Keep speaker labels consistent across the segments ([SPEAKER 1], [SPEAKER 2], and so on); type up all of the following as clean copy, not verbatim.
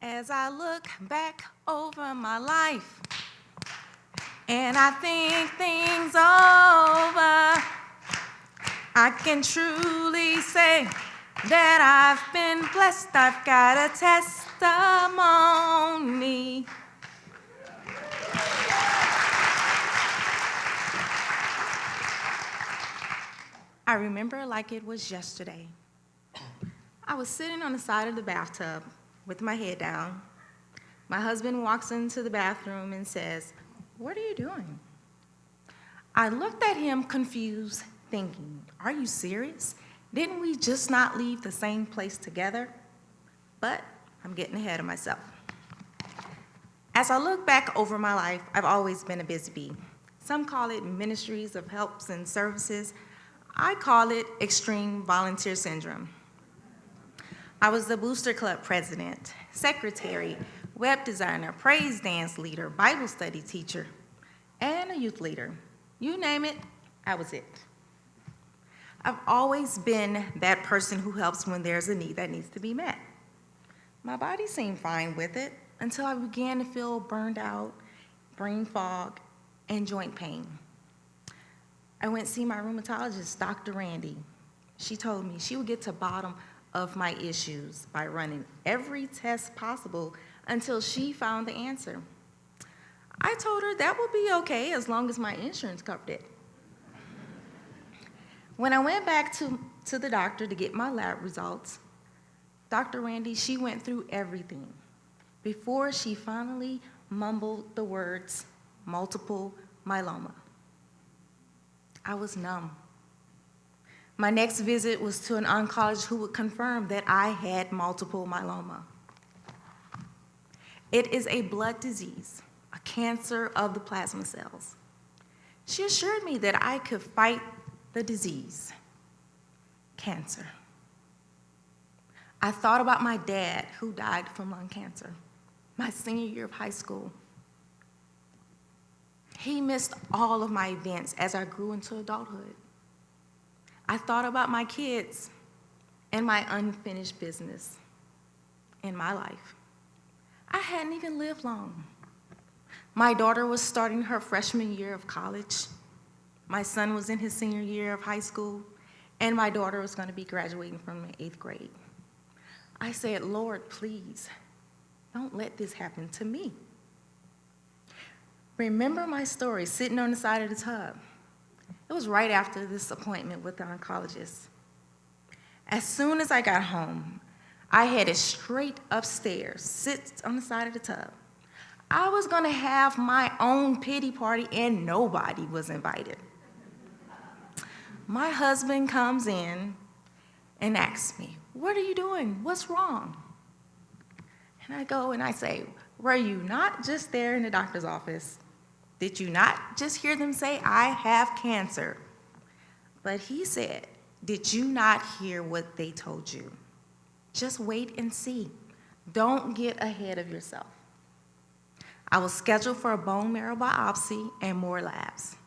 [SPEAKER 1] As I look back over my life and I think things over, I can truly say that I've been blessed. I've got a testimony. I remember like it was yesterday. I was sitting on the side of the bathtub with my head down. My husband walks into the bathroom and says, "What are you doing?" I looked at him confused, thinking, "Are you serious? Didn't we just not leave the same place together?" But I'm getting ahead of myself. As I look back over my life, I've always been a busy bee. Some call it ministries of helps and services. I call it extreme volunteer syndrome. I was the Booster Club president, secretary, web designer, praise dance leader, Bible study teacher, and a youth leader. You name it, I was it. I've always been that person who helps when there's a need that needs to be met. My body seemed fine with it until I began to feel burned out, brain fog, and joint pain. I went to see my rheumatologist, Dr. Randy. She told me she would get to the bottom of my issues by running every test possible until she found the answer. I told her that would be okay as long as my insurance covered it. When I went back to the doctor to get my lab results, Dr. Randy, she went through everything before she finally mumbled the words, multiple myeloma. I was numb. My next visit was to an oncologist who would confirm that I had multiple myeloma. It is a blood disease, a cancer of the plasma cells. She assured me that I could fight the disease, cancer. I thought about my dad who died from lung cancer, my senior year of high school. He missed all of my events as I grew into adulthood. I thought about my kids and my unfinished business in my life. I hadn't even lived long. My daughter was starting her freshman year of college. My son was in his senior year of high school, and my daughter was going to be graduating from the 8th grade. I said, "Lord, please, don't let this happen to me." Remember my story sitting on the side of the tub. It was right after this appointment with the oncologist. As soon as I got home, I headed straight upstairs, sit on the side of the tub. I was gonna have my own pity party and nobody was invited. My husband comes in and asks me, "What are you doing? What's wrong?" And I go and I say, "Were you not just there in the doctor's office? Did you not just hear them say, 'I have cancer'?" But he said, "Did you not hear what they told you? Just wait and see. Don't get ahead of yourself." I was scheduled for a bone marrow biopsy and more labs.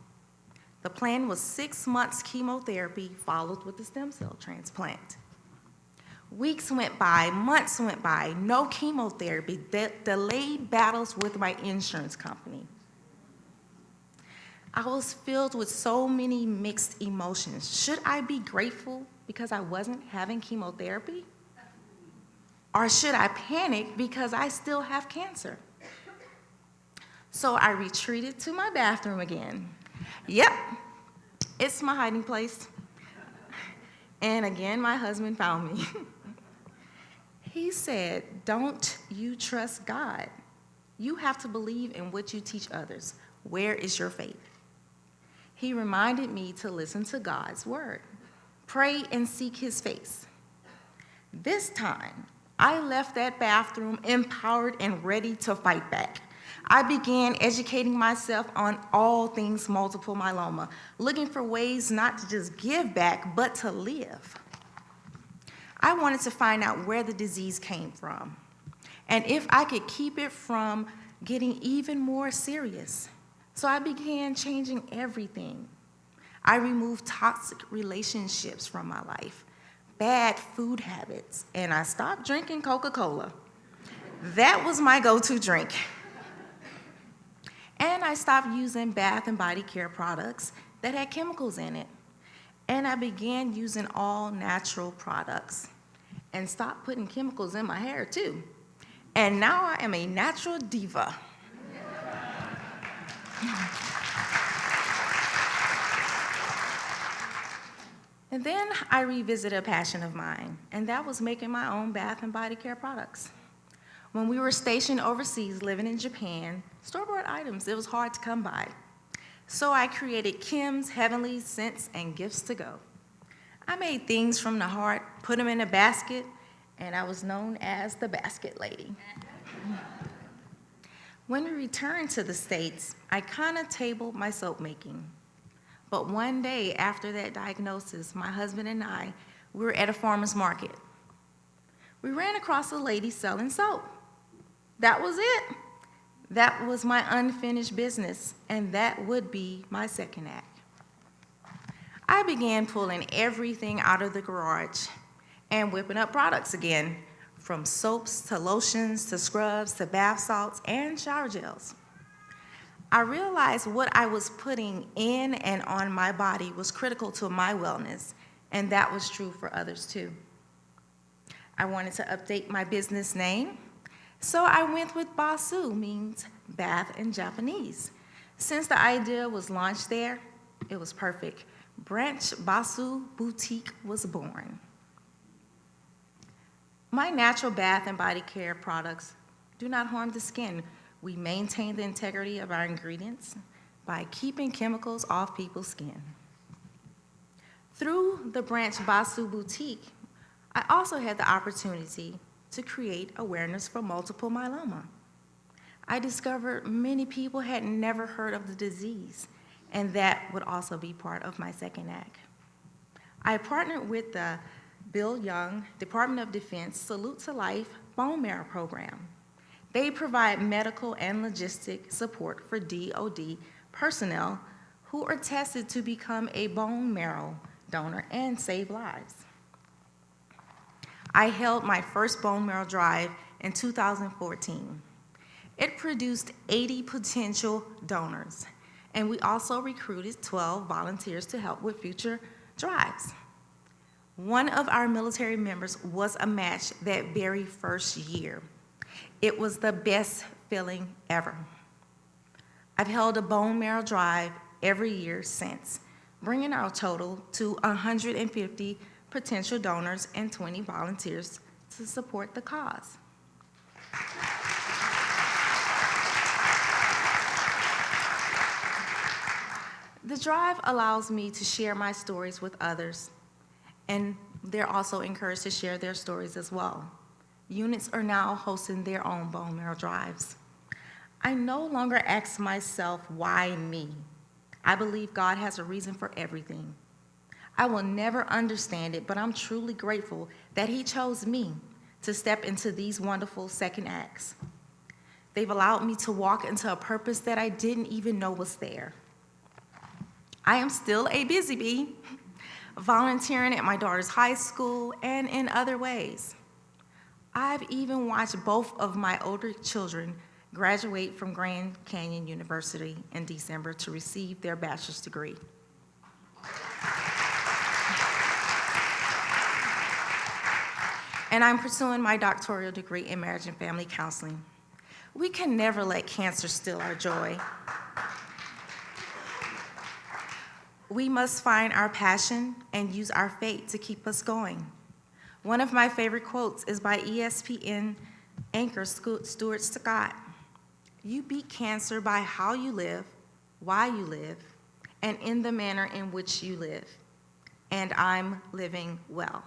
[SPEAKER 1] The plan was 6 months chemotherapy followed with a stem cell transplant. Weeks went by, months went by, no chemotherapy, delayed battles with my insurance company. I was filled with so many mixed emotions. Should I be grateful because I wasn't having chemotherapy? Or should I panic because I still have cancer? So I retreated to my bathroom again. Yep, it's my hiding place. And again, my husband found me. He said, "Don't you trust God? You have to believe in what you teach others. Where is your faith?" He reminded me to listen to God's word, pray and seek his face. This time, I left that bathroom empowered and ready to fight back. I began educating myself on all things multiple myeloma, looking for ways not to just give back, but to live. I wanted to find out where the disease came from, and if I could keep it from getting even more serious. So I began changing everything. I removed toxic relationships from my life, bad food habits, and I stopped drinking Coca-Cola. That was my go-to drink. And I stopped using bath and body care products that had chemicals in it. And I began using all natural products and stopped putting chemicals in my hair too. And now I am a natural diva. And then I revisited a passion of mine, and that was making my own bath and body care products. When we were stationed overseas living in Japan, store-bought items, it was hard to come by. So I created Kim's Heavenly Scents and Gifts to Go. I made things from the heart, put them in a basket, and I was known as the basket lady. When we returned to the States, I kind of tabled my soap making. But one day after that diagnosis, my husband and I, we were at a farmer's market. We ran across a lady selling soap. That was it. That was my unfinished business, and that would be my second act. I began pulling everything out of the garage and whipping up products again, from soaps to lotions to scrubs to bath salts and shower gels. I realized what I was putting in and on my body was critical to my wellness, and that was true for others too. I wanted to update my business name, so I went with Basu, means bath in Japanese. Since the idea was launched there, it was perfect. Branche Basu Boutique was born. My natural bath and body care products do not harm the skin. We maintain the integrity of our ingredients by keeping chemicals off people's skin. Through the Branche Basu Boutique, I also had the opportunity to create awareness for multiple myeloma. I discovered many people had never heard of the disease, and that would also be part of my second act. I partnered with the Bill Young Department of Defense Salute to Life Bone Marrow Program. They provide medical and logistic support for DoD personnel who are tested to become a bone marrow donor and save lives. I held my first bone marrow drive in 2014. It produced 80 potential donors, and we also recruited 12 volunteers to help with future drives. One of our military members was a match that very first year. It was the best feeling ever. I've held a bone marrow drive every year since, bringing our total to 150 potential donors and 20 volunteers to support the cause. The drive allows me to share my stories with others, and they're also encouraged to share their stories as well. Units are now hosting their own bone marrow drives. I no longer ask myself, why me? I believe God has a reason for everything. I will never understand it, but I'm truly grateful that He chose me to step into these wonderful second acts. They've allowed me to walk into a purpose that I didn't even know was there. I am still a busy bee, volunteering at my daughter's high school and in other ways. I've even watched both of my older children graduate from Grand Canyon University in December to receive their bachelor's degree. And I'm pursuing my doctoral degree in marriage and family counseling. We can never let cancer steal our joy. We must find our passion and use our faith to keep us going. One of my favorite quotes is by ESPN anchor Stuart Scott. You beat cancer by how you live, why you live, and in the manner in which you live. And I'm living well.